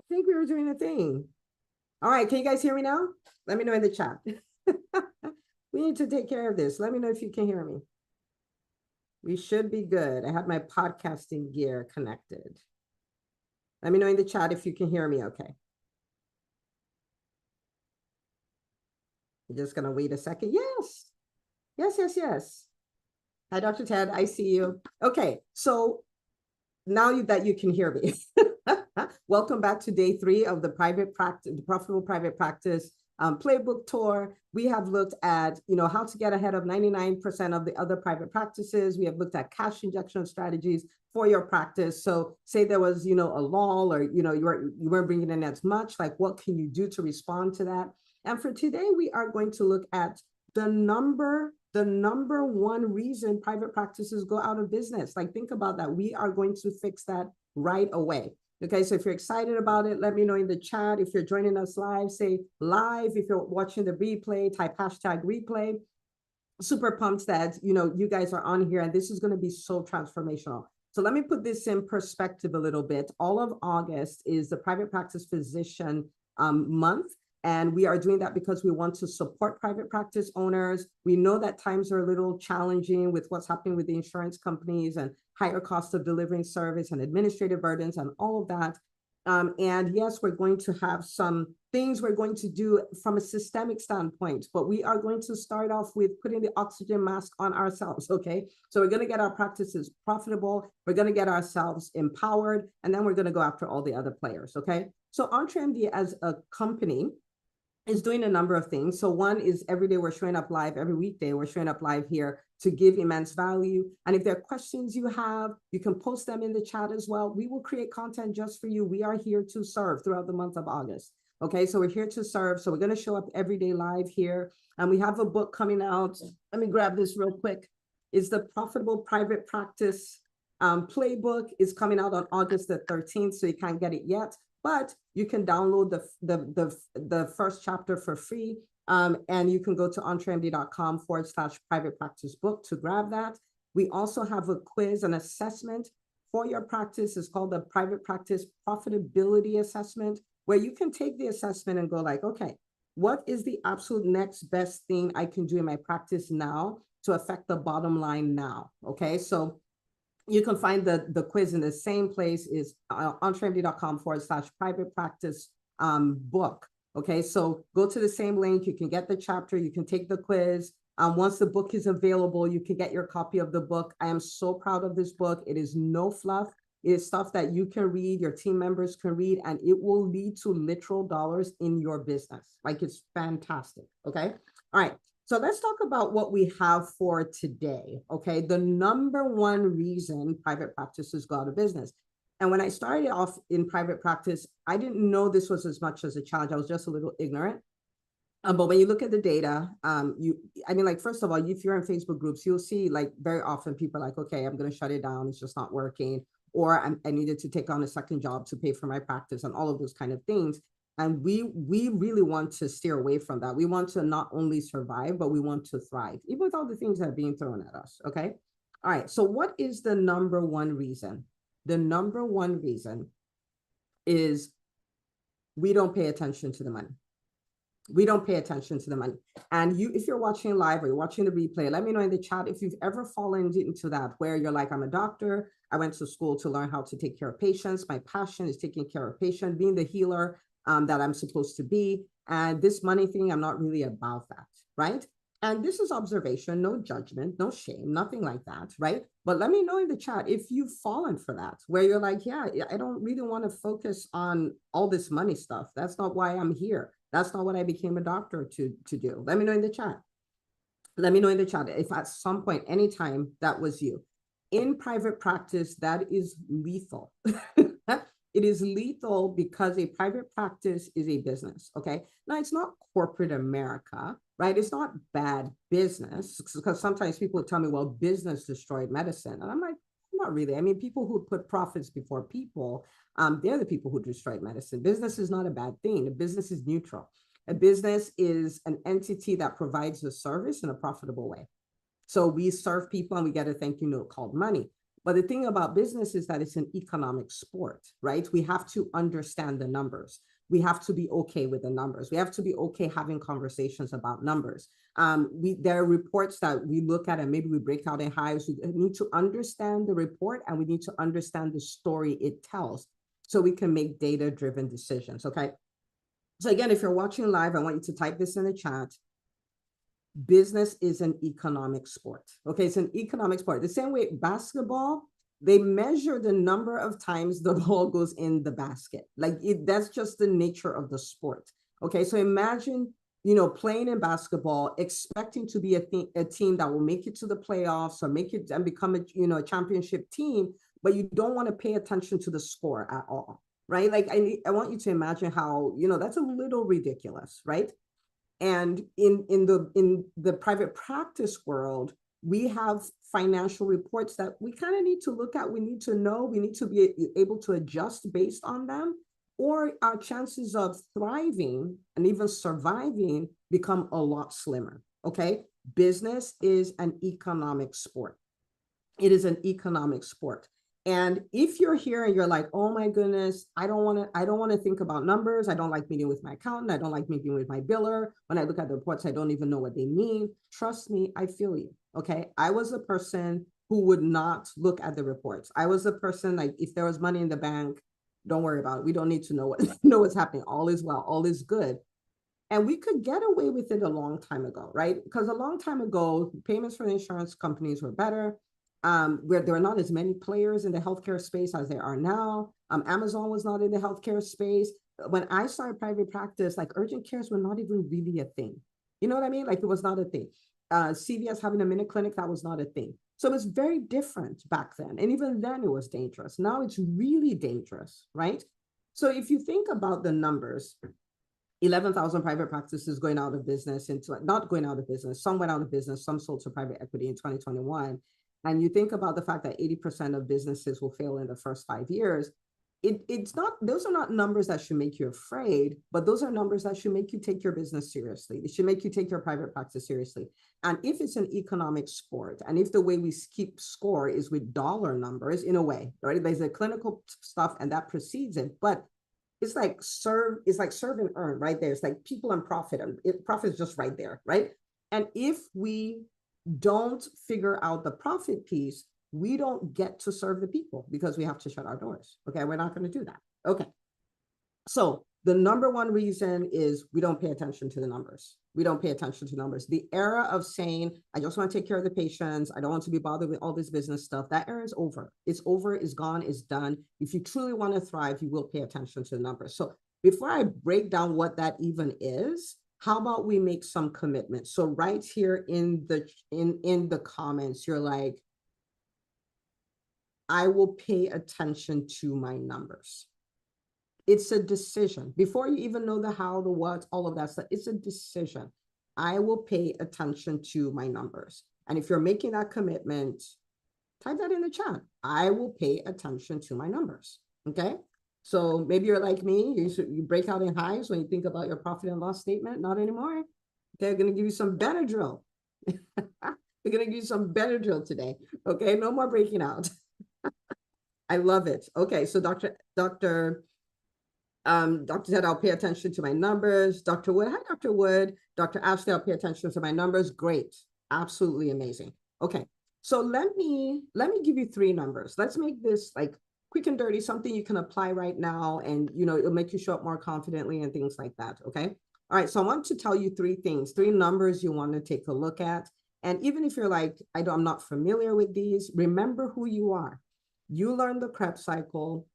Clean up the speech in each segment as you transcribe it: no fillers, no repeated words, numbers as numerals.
think we were doing a thing. All right, can you guys hear me now? Let me know in the chat. We need to take care of this. Let me know if you can hear me. We should be good. I have my podcasting gear connected. Let me know in the chat if you can hear me okay. I'm just gonna wait a second. Yes. Yes, yes, yes. Hi, Dr. Ted, I see you. Okay, so now that you can hear me, welcome back to day 3 of the Profitable Private Practice Playbook Tour. We have looked at, how to get ahead of 99% of the other private practices. We have looked at cash injection strategies for your practice. So say there was, a lull, or, you weren't bringing in as much, like what can you do to respond to that? And for today, we are going to look at the number one reason private practices go out of business. Like, think about that. We are going to fix that right away. Okay, so if you're excited about it, let me know in the chat. If you're joining us live, say live. If you're watching the replay, type #replay. Super pumped that, you guys are on here, and this is going to be so transformational. So let me put this in perspective a little bit. All of August is the private practice physician month. And we are doing that because we want to support private practice owners. We know that times are a little challenging with what's happening with the insurance companies and higher cost of delivering service and administrative burdens and all of that. And yes, we're going to have some things we're going to do from a systemic standpoint, but we are going to start off with putting the oxygen mask on ourselves, okay? So we're going to get our practices profitable, we're going to get ourselves empowered, and then we're going to go after all the other players, okay? So EntreMD as a company is doing a number of things. So one is every day we're showing up live, every weekday we're showing up live here to give immense value. And if there are questions you have, you can post them in the chat as well. We will create content just for you. We are here to serve throughout the month of August. Okay, so we're here to serve. So we're going to show up every day live here. And we have a book coming out. Let me grab this real quick. It's the Profitable Private Practice Playbook. Is coming out on August the 13th, so you can't get it yet. But you can download the first chapter for free. And you can go to entremd.com/private practice book to grab that. We also have a quiz, an assessment for your practice. It's called the Private Practice Profitability Assessment, where you can take the assessment and go like, okay, what is the absolute next best thing I can do in my practice now to affect the bottom line now? Okay, so you can find the quiz in the same place, is entremd.com/private practice book. Okay, so go to the same link. You can get the chapter, you can take the quiz. Once the book is available, you can get your copy of the book. I am so proud of this book. It is no fluff. It is stuff that you can read, your team members can read, and it will lead to literal dollars in your business. Like, it's fantastic. Okay, all right. So let's talk about what we have for today, okay? The number one reason private practices go out of business. And when I started off in private practice, I didn't know this was as much as a challenge. I was just a little ignorant. But when you look at the data, first of all, if you're in Facebook groups, you'll see like very often people are like, okay, I'm going to shut it down. It's just not working. Or I needed to take on a second job to pay for my practice and all of those kind of things. And we really want to steer away from that. We want to not only survive, but we want to thrive, even with all the things that are being thrown at us, okay? All right, so what is the number one reason? The number one reason is we don't pay attention to the money. We don't pay attention to the money. And if you're watching live or you're watching the replay, let me know in the chat if you've ever fallen into that, where you're like, I'm a doctor, I went to school to learn how to take care of patients. My passion is taking care of patients, being the healer that I'm supposed to be. And this money thing, I'm not really about that, right? And this is observation, no judgment, no shame, nothing like that, right? But let me know in the chat if you've fallen for that, where you're like, yeah, I don't really want to focus on all this money stuff. That's not why I'm here. That's not what I became a doctor to do. Let me know in the chat. Let me know in the chat if at some point, anytime that was you. In private practice, that is lethal. It is lethal because a private practice is a business, okay? Now, it's not corporate America, right? It's not bad business, because sometimes people tell me, well, business destroyed medicine. And I'm like, not really. I mean, people who put profits before people, they're the people who destroyed medicine. Business is not a bad thing. A business is neutral. A business is an entity that provides a service in a profitable way. So we serve people and we get a thank you note called money. But the thing about business is that it's an economic sport, right? We have to understand the numbers. We have to be okay with the numbers. We have to be okay having conversations about numbers. There are reports that we look at and maybe we break out in hives. We need to understand the report and we need to understand the story it tells so we can make data-driven decisions, okay? So again, if you're watching live, I want you to type this in the chat. Business is an economic sport. Okay, it's an economic sport. The same way basketball, they measure the number of times the ball goes in the basket. That's just the nature of the sport. Okay, so imagine, playing in basketball, expecting to be a team that will make it to the playoffs or make it and become a championship team, but you don't want to pay attention to the score at all, right? Like I want you to imagine how, that's a little ridiculous, right? And in the private practice world, we have financial reports that we kind of need to look at. We need to know, we need to be able to adjust based on them, or our chances of thriving and even surviving become a lot slimmer. Okay. Business is an economic sport. It is an economic sport. And if you're here and you're like, oh my goodness, I don't want to think about numbers. I don't like meeting with my accountant. I don't like meeting with my biller. When I look at the reports, I don't even know what they mean. Trust me, I feel you. Okay. I was a person who would not look at the reports. I was a person, like, if there was money in the bank, don't worry about it. We don't need to know what's happening. All is well, all is good. And we could get away with it a long time ago, right? Because a long time ago, payments for the insurance companies were better. Where there are not as many players in the healthcare space as there are now. Amazon was not in the healthcare space. When I started private practice, like urgent cares were not even really a thing. You know what I mean? Like it was not a thing. CVS having a minute clinic, that was not a thing. So it's very different back then. And even then it was dangerous. Now it's really dangerous, right? So if you think about the numbers, 11,000 private practices going out of business, not going out of business, some went out of business, some sold to private equity in 2021. And you think about the fact that 80% of businesses will fail in the first 5 years, those are not numbers that should make you afraid, but those are numbers that should make you take your business seriously. It should make you take your private practice seriously. And if it's an economic sport, and if the way we keep score is with dollar numbers, in a way, right? There's the clinical stuff and that precedes it, but it's like serve and earn, right there. It's like people and profit, and profit is just right there, right? And if we don't figure out the profit piece, we don't get to serve the people because we have to shut our doors. Okay, we're not going to do that. Okay, so the number one reason is we don't pay attention to the numbers. We don't pay attention to numbers. The era of saying, I just want to take care of the patients, I don't want to be bothered with all this business stuff, that era is over. It's over, it's gone, it's done. If you truly want to thrive, you will pay attention to the numbers. So before I break down what that even is, how about we make some commitments? So right here in the comments, you're like, I will pay attention to my numbers. It's a decision. Before you even know the how, the what, all of that stuff, it's a decision. I will pay attention to my numbers. And if you're making that commitment, type that in the chat. I will pay attention to my numbers. Okay. So maybe you're like me, you break out in hives when you think about your profit and loss statement. Not anymore. They're going to give you some Benadryl. They're going to give you some Benadryl today. Okay, no more breaking out. I love it. Okay, so Dr. said, I'll pay attention to my numbers. Dr. Wood, hi, Dr. Wood. Dr. Ashley, I'll pay attention to my numbers. Great, absolutely amazing. Okay, so let me give you 3 numbers. Let's make this like quick and dirty, something you can apply right now, and it'll make you show up more confidently and things like that. Okay. All right. So I want to tell you 3 things, 3 numbers you want to take a look at. And even if you're like, I'm not familiar with these, remember who you are. You learned the Krebs cycle.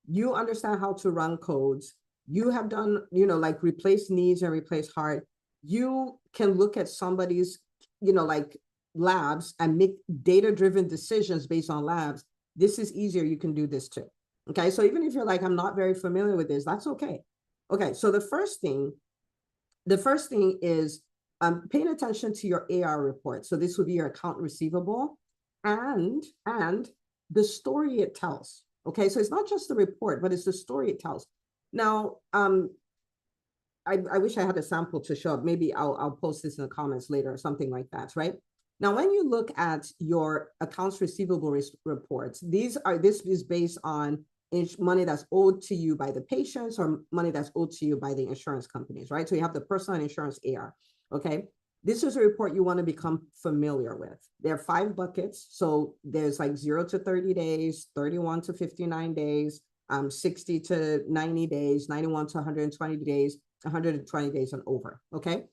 You understand how to run codes. You have done, like replace knees and replace heart. You can look at somebody's, like labs and make data-driven decisions based on labs. This is easier. You can do this too. Okay. So even if you're like, I'm not very familiar with this, that's okay. Okay. So the first thing is paying attention to your AR report. So this would be your account receivable and the story it tells. Okay. So it's not just the report, but it's the story it tells. Now, I wish I had a sample to show up. Maybe I'll post this in the comments later or something like that. Right. Now, when you look at your accounts receivable reports, this is based on money that's owed to you by the patients or money that's owed to you by the insurance companies, right? So you have the personal insurance AR, okay? This is a report you want to become familiar with. There are 5 buckets. So there's like 0 to 30 days, 31 to 59 days, 60 to 90 days, 91 to 120 days, 120 days and over, okay?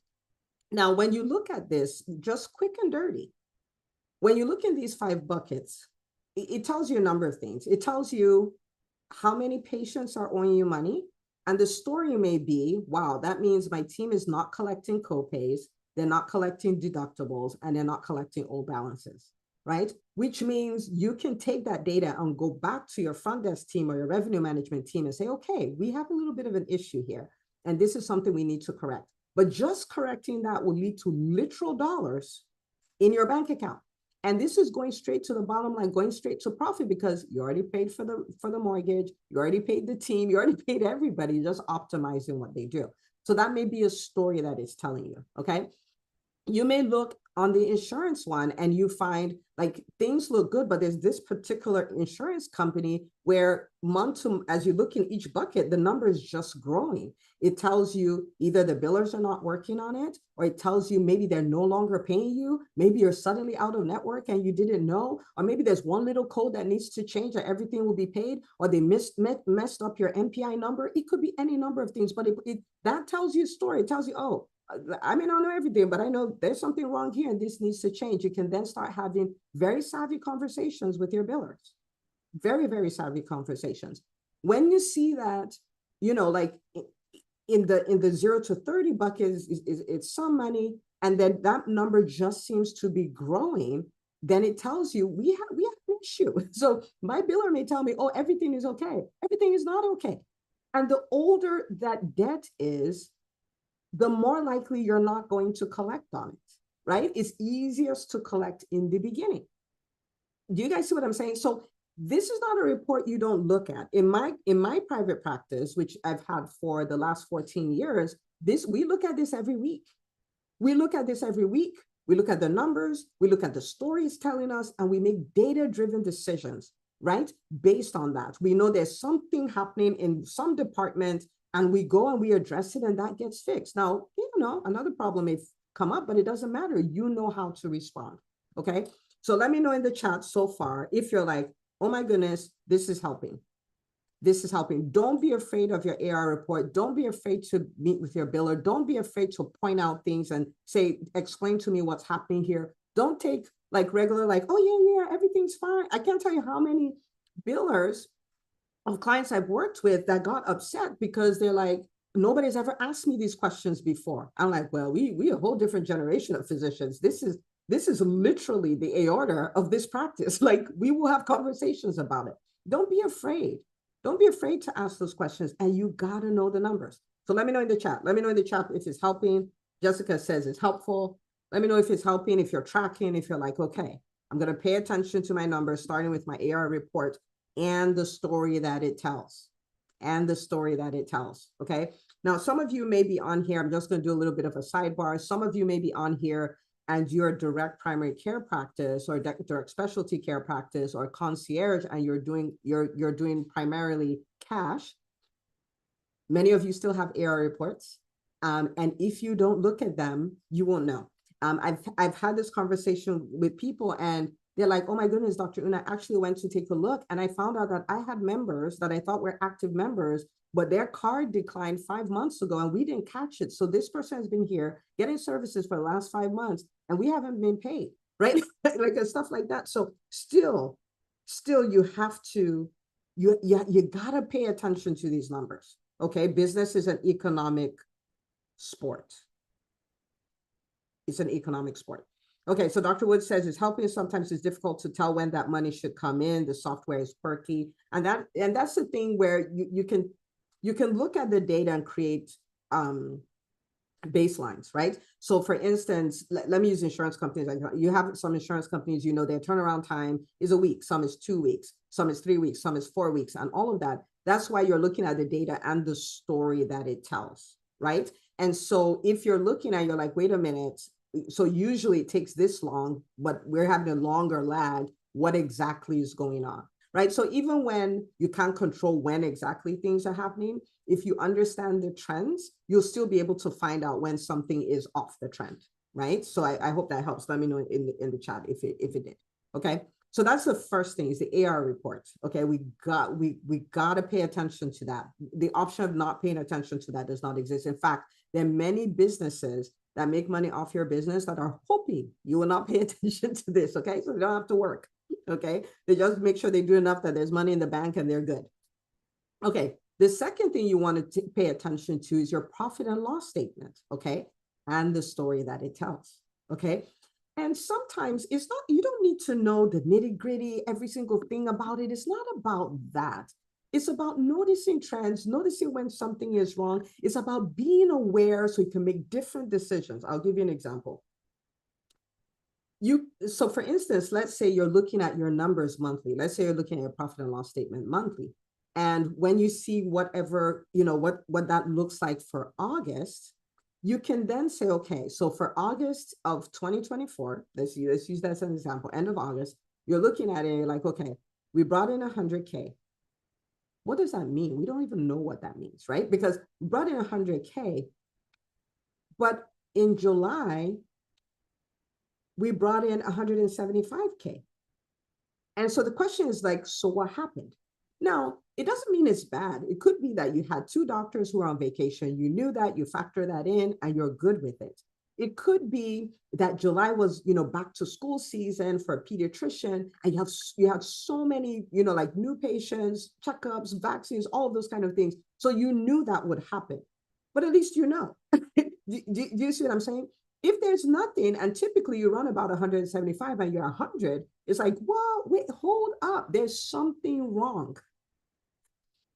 Now, when you look at this, just quick and dirty, when you look in these 5 buckets, it tells you a number of things. It tells you how many patients are owing you money. And the story may be, wow, that means my team is not collecting copays, they're not collecting deductibles, and they're not collecting old balances, right? Which means you can take that data and go back to your front desk team or your revenue management team and say, okay, we have a little bit of an issue here, and this is something we need to correct. But just correcting that will lead to literal dollars in your bank account. And this is going straight to the bottom line, going straight to profit, because you already paid for the mortgage, you already paid the team, you already paid everybody, just optimizing what they do. So that may be a story that it's telling you, okay? You may look on the insurance one and you find like things look good, but there's this particular insurance company where as you look in each bucket, the number is just growing. It tells you either the billers are not working on it, or it tells you maybe they're no longer paying you. Maybe you're suddenly out of network and you didn't know, or maybe there's one little code that needs to change and everything will be paid, or they messed up your MPI number. It could be any number of things, but that tells you a story. It tells you, oh, I may not know everything, but I know there's something wrong here and this needs to change. You can then start having very savvy conversations with your billers. Very, very savvy conversations. When you see that, like in the 0 to 30 bucket it's some money, and then that number just seems to be growing, then it tells you we have an issue. So my biller may tell me, oh, everything is okay. Everything is not okay. And the older that debt is, the more likely you're not going to collect on it, right? It's easiest to collect in the beginning. Do you guys see what I'm saying? So this is not a report you don't look at. In my private practice, which I've had for the last 14 years, we look at this every week. We look at this every week. We look at the numbers, we look at the stories telling us, and we make data-driven decisions, right? Based on that. We know there's something happening in some department, and we go and we address it, and that gets fixed. Now, another problem may come up, but it doesn't matter. You know how to respond, okay? So let me know in the chat so far if you're like, oh my goodness, this is helping. This is helping. Don't be afraid of your AR report. Don't be afraid to meet with your biller. Don't be afraid to point out things and say, explain to me what's happening here. Don't take like regular, like, oh yeah, everything's fine. I can't tell you how many billers of clients I've worked with that got upset because they're like, nobody's ever asked me these questions before. I'm like, well, we a whole different generation of physicians. This is literally the aorta of this practice. Like, we will have conversations about it. Don't be afraid. Don't be afraid to ask those questions, and you gotta know the numbers. So let me know in the chat. Let me know in the chat if it's helping. Jessica says it's helpful. Let me know if it's helping, if you're tracking, if you're like, okay, I'm gonna pay attention to my numbers, starting with my AR report and the story that it tells. And the story that it tells, okay? Now, some of you may be on here. I'm just gonna do a little bit of a sidebar. Some of you may be on here and you're a direct primary care practice or direct specialty care practice or concierge, and you're doing primarily cash. Many of you still have AR reports. And if you don't look at them, you won't know. I've had this conversation with people and they're like, oh my goodness, Dr. Una, I actually went to take a look and I found out that I had members that I thought were active members, but their card declined 5 months ago and we didn't catch it. So this person has been here getting services for the last 5 months and we haven't been paid, right? Like stuff like that. So still you have to, you gotta pay attention to these numbers, okay? Business is an economic sport. It's an economic sport. Okay, so Dr. Wood says it's helping. Sometimes it's difficult to tell when that money should come in. The software is quirky, and that's the thing where you can look at the data and create baselines, right? So for instance, let me use insurance companies. You have some insurance companies, their turnaround time is a week, some is 2 weeks, some is 3 weeks, some is 4 weeks, and all of that. That's why you're looking at the data and the story that it tells, right? And so if you're looking at, you're like, wait a minute, so usually it takes this long, but we're having a longer lag. What exactly is going on, right? So even when you can't control when exactly things are happening, if you understand the trends, you'll still be able to find out when something is off the trend, right? So I hope that helps. Let me know in the chat if it did. Okay. So that's the first thing, is the AR report. Okay, we got to pay attention to that. The option of not paying attention to that does not exist. In fact, there are many businesses that make money off your business that are hoping you will not pay attention to this. Okay, so they don't have to work. Okay, they just make sure they do enough that there's money in the bank and they're good. Okay, the second thing you want to pay attention to is your profit and loss statement. Okay, and the story that it tells. Okay. And sometimes it's not, you don't need to know the nitty gritty, every single thing about it. It's not about that. It's about noticing trends, noticing when something is wrong. It's about being aware so you can make different decisions. I'll give you an example. So for instance, let's say you're looking at your numbers monthly. Let's say you're looking at your profit and loss statement monthly. And when you see whatever, what that looks like for August, you can then say, okay, so for August of 2024, let's use that as an example, end of August, you're looking at it like, okay, we brought in 100K. What does that mean? We don't even know what that means, right? Because we brought in 100K, but in July, we brought in 175K. And so the question is like, so what happened? Now, it doesn't mean it's bad. It could be that you had 2 doctors who were on vacation. You knew that, you factor that in, and you're good with it. It could be that July was, back to school season for a pediatrician, and you have so many, like new patients, checkups, vaccines, all of those kind of things. So you knew that would happen, but at least you know. do you see what I'm saying? If there's nothing, and typically you run about 175 and you're 100, it's like, well, wait, hold up. There's something wrong.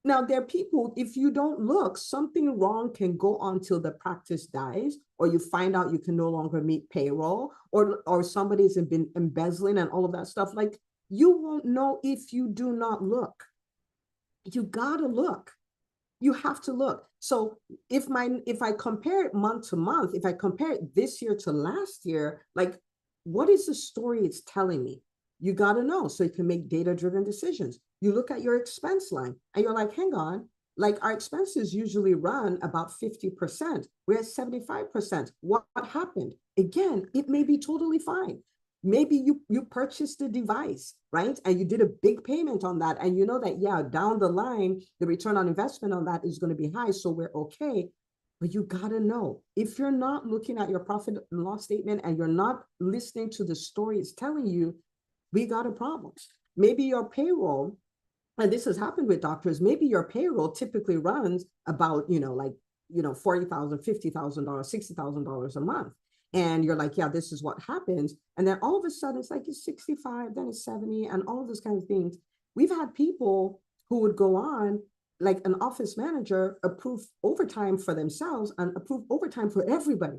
Now, there are people, if you don't look, something wrong can go on till the practice dies, or you find out you can no longer meet payroll, or somebody's been embezzling and all of that stuff. Like, you won't know if you do not look. You gotta look. You have to look. So if I compare it month to month, if I compare it this year to last year, like, what is the story it's telling me? You got to know so you can make data-driven decisions. You look at your expense line and you're like, hang on, like our expenses usually run about 50%. We're at 75%. What happened? Again, it may be totally fine. Maybe you purchased a device, right? And you did a big payment on that. And you know that, yeah, down the line, the return on investment on that is going to be high. So we're okay. But you got to know, if you're not looking at your profit and loss statement and you're not listening to the story it's telling you, we got a problem. Maybe your payroll, and this has happened with doctors, maybe your payroll typically runs about, $40,000, $50,000, $60,000 a month. And you're like, yeah, this is what happens. And then all of a sudden it's like it's 65, then it's 70, and all of those kind of things. We've had people who would go on, like an office manager, approve overtime for themselves and approve overtime for everybody.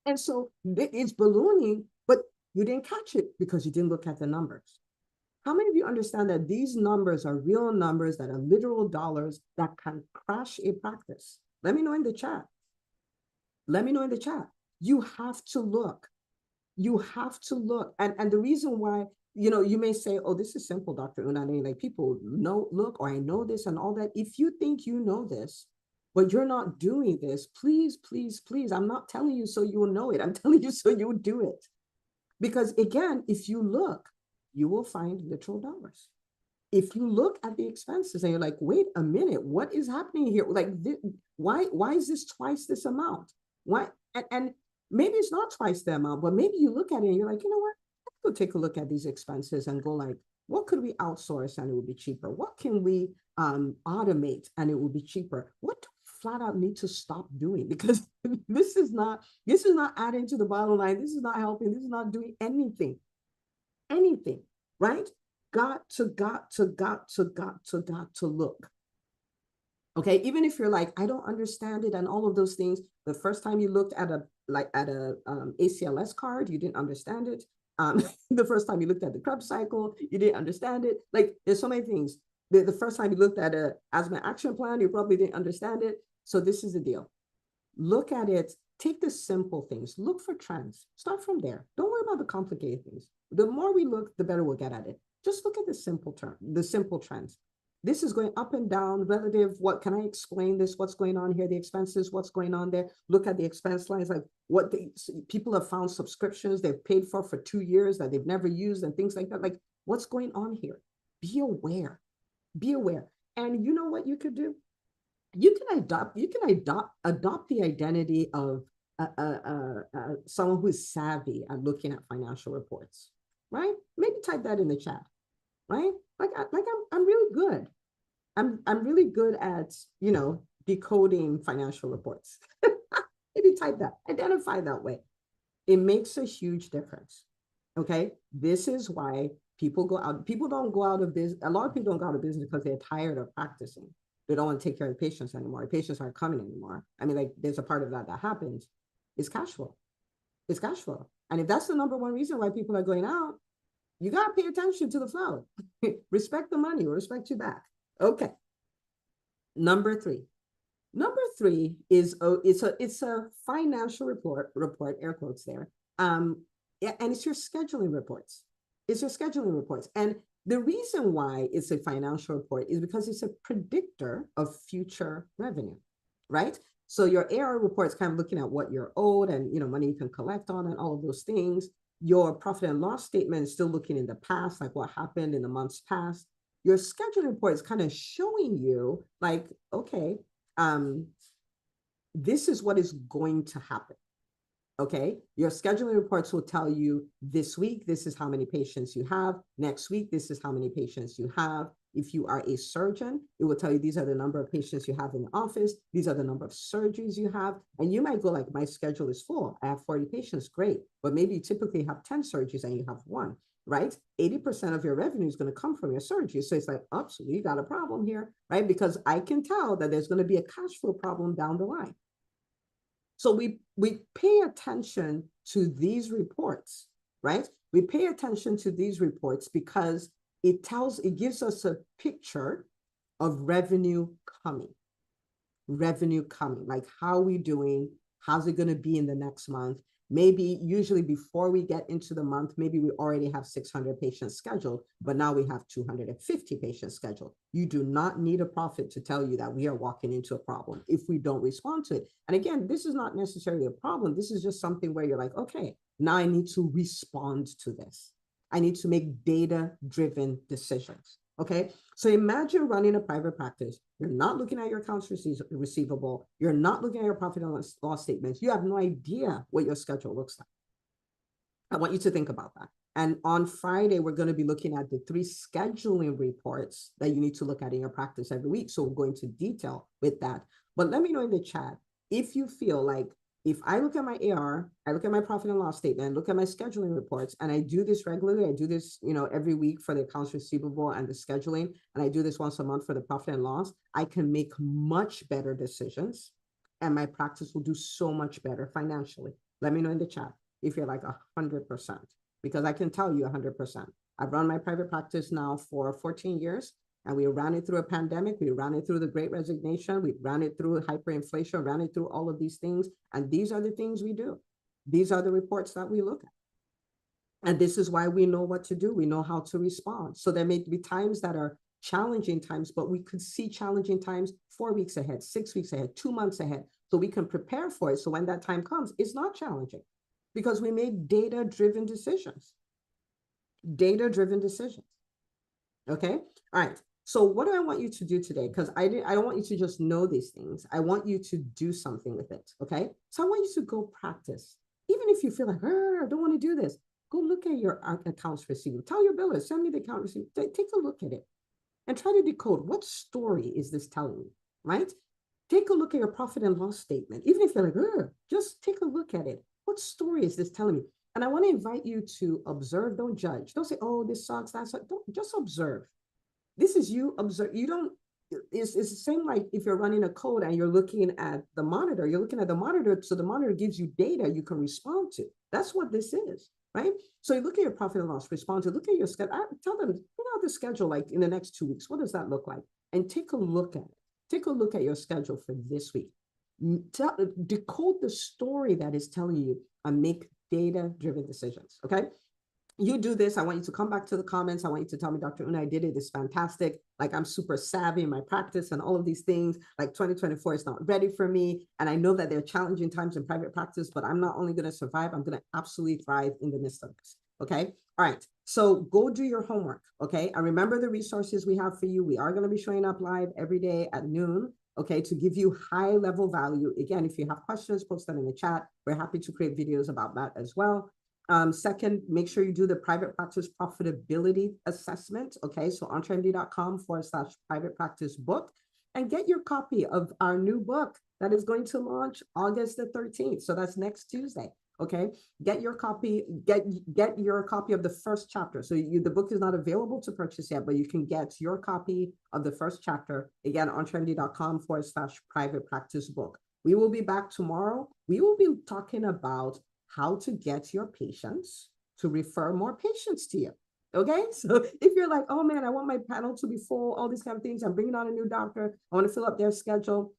And so it's ballooning, but you didn't catch it because you didn't look at the numbers. How many of you understand that these numbers are real numbers, that are literal dollars that can crash a practice? Let me know in the chat. Let me know in the chat. You have to look. You have to look. And the reason why, you may say, oh, this is simple, Dr. Unani, like people know, look, or I know this and all that. If you think you know this, but you're not doing this, please, please, please, I'm not telling you so you will know it. I'm telling you so you will do it. Because again, if you look, you will find literal dollars. If you look at the expenses and you're like, wait a minute, what is happening here? Like, why is this twice this amount? Why? And maybe it's not twice the amount, but maybe you look at it and you're like, you know what? Let's go take a look at these expenses and go like, what could we outsource and it would be cheaper? What can we automate and it will be cheaper? What do we flat out need to stop doing? Because this is not adding to the bottom line. This is not helping. This is not doing anything, right? Got to look. Okay, even if you're like, I don't understand it and all of those things, the first time you looked at a ACLS card, you didn't understand it. The first time you looked at the Krebs cycle, you didn't understand it. Like, there's so many things. The first time you looked at a asthma action plan, you probably didn't understand it. So this is the deal. look at it, take the simple things, look for trends, start from there. Don't worry about the complicated things. The more we look, the better we'll get at it. Just look at the simple trends. This is going up and down relative. What can I explain this? What's going on here? The expenses, what's going on there? Look at the expense lines, like what people have found subscriptions they've paid for 2 years that they've never used and things like that. Like what's going on here? Be aware, be aware. And you know what you could do? You can adopt the identity of someone who is savvy at looking at financial reports, right? Maybe type that in the chat, right? I'm really good. I'm really good at, decoding financial reports. Maybe type that, identify that way. It makes a huge difference. Okay. This is why people don't go out of business. A lot of people don't go out of business because they're tired of practicing. They don't want to take care of the patients anymore. The patients aren't coming anymore. I mean, like there's a part of that happens. It's cash flow. It's cash flow. And if that's the number one reason why people are going out, you got to pay attention to the flow. Respect the money or respect you back. Okay. Number three is it's a financial report, air quotes there. And it's your scheduling reports. It's your scheduling reports. And the reason why it's a financial report is because it's a predictor of future revenue, right? So your AR report is kind of looking at what you're owed and money you can collect on and all of those things. Your profit and loss statement is still looking in the past, like what happened in the months past. Your scheduling report is kind of showing you like, okay, this is what is going to happen. Okay, your scheduling reports will tell you this week, this is how many patients you have. Next week, this is how many patients you have. If you are a surgeon, it will tell you these are the number of patients you have in the office. These are the number of surgeries you have. And you might go like, my schedule is full. I have 40 patients, great. But maybe you typically have 10 surgeries and you have one, right? 80% of your revenue is going to come from your surgery. So it's like, oops, we got a problem here, right? Because I can tell that there's going to be a cash flow problem down the line. So we pay attention to these reports, right? We pay attention to these reports because it gives us a picture of revenue coming. Like how are we doing? How's it going to be in the next month? Maybe usually before we get into the month, maybe we already have 600 patients scheduled, but now we have 250 patients scheduled. You do not need a prophet to tell you that we are walking into a problem if we don't respond to it. And again, this is not necessarily a problem. This is just something where you're like, okay, now I need to respond to this. I need to make data-driven decisions. Okay, so imagine running a private practice. You're not looking at your accounts receivable. You're not looking at your profit and loss statements. You have no idea what your schedule looks like. I want you to think about that. And on Friday, we're going to be looking at the 3 scheduling reports that you need to look at in your practice every week. So we'll go into detail with that. But let me know in the chat if you feel like, if I look at my AR, I look at my profit and loss statement, look at my scheduling reports, and I do this regularly. I do this, every week for the accounts receivable and the scheduling, and I do this once a month for the profit and loss. I can make much better decisions, and my practice will do so much better financially. Let me know in the chat if you're like 100%, because I can tell you 100%. I've run my private practice now for 14 years. And we ran it through a pandemic. We ran it through the Great Resignation. We ran it through hyperinflation, ran it through all of these things. And these are the things we do. These are the reports that we look at. And this is why we know what to do. We know how to respond. So there may be times that are challenging times, but we could see challenging times 4 weeks ahead, 6 weeks ahead, 2 months ahead. So we can prepare for it. So when that time comes, it's not challenging because we made data-driven decisions. Data-driven decisions. Okay. All right. So what do I want you to do today? Because I don't want you to just know these things. I want you to do something with it. Okay. So I want you to go practice. Even if you feel like, I don't want to do this, go look at your accounts receivable. Tell your biller, send me the account receivable. Take a look at it and try to decode what story is this telling you, right? Take a look at your profit and loss statement. Even if you're like, just take a look at it. What story is this telling me? And I want to invite you to observe, don't judge. Don't say, oh, this sucks, that sucks. Don't, just observe. This is you observe. You don't, it's the same like if you're running a code and you're looking at the monitor, you're looking at the monitor, so the monitor gives you data you can respond to. That's what this is, right? So you look at your profit and loss, respond to, look at your schedule. Tell them, the schedule like in the next 2 weeks, what does that look like? And take a look at it. Take a look at your schedule for this week. decode the story that is telling you and make data-driven decisions, okay? You do this, I want you to come back to the comments. I want you to tell me, Dr. Una, I did it. It's fantastic. Like, I'm super savvy in my practice and all of these things. Like, 2024 is not ready for me. And I know that there are challenging times in private practice, but I'm not only going to survive, I'm going to absolutely thrive in the midst of this. Okay. All right. So go do your homework. Okay. And remember the resources we have for you. We are going to be showing up live every day at noon. Okay, to give you high level value. Again, if you have questions, post them in the chat. We're happy to create videos about that as well. Second, make sure you do the private practice profitability assessment. Okay, so entremd.com/private practice book, and get your copy of our new book that is going to launch August the 13th. So that's next Tuesday. Okay, get your copy, get your copy of the first chapter. So the book is not available to purchase yet, but you can get your copy of the first chapter, again, entremd.com/private practice book. We will be back tomorrow. We will be talking about how to get your patients to refer more patients to you. Okay, so if you're like, oh man, I want my panel to be full, all these kind of things, I'm bringing on a new doctor, I want to fill up their schedule,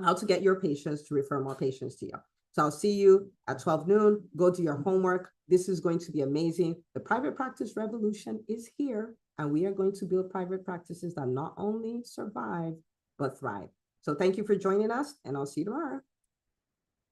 how to get your patients to refer more patients to you. So I'll see you at 12 noon. Go do your homework. This is going to be amazing. The private practice revolution is here, and we are going to build private practices that not only survive, but thrive. So thank you for joining us, and I'll see you tomorrow.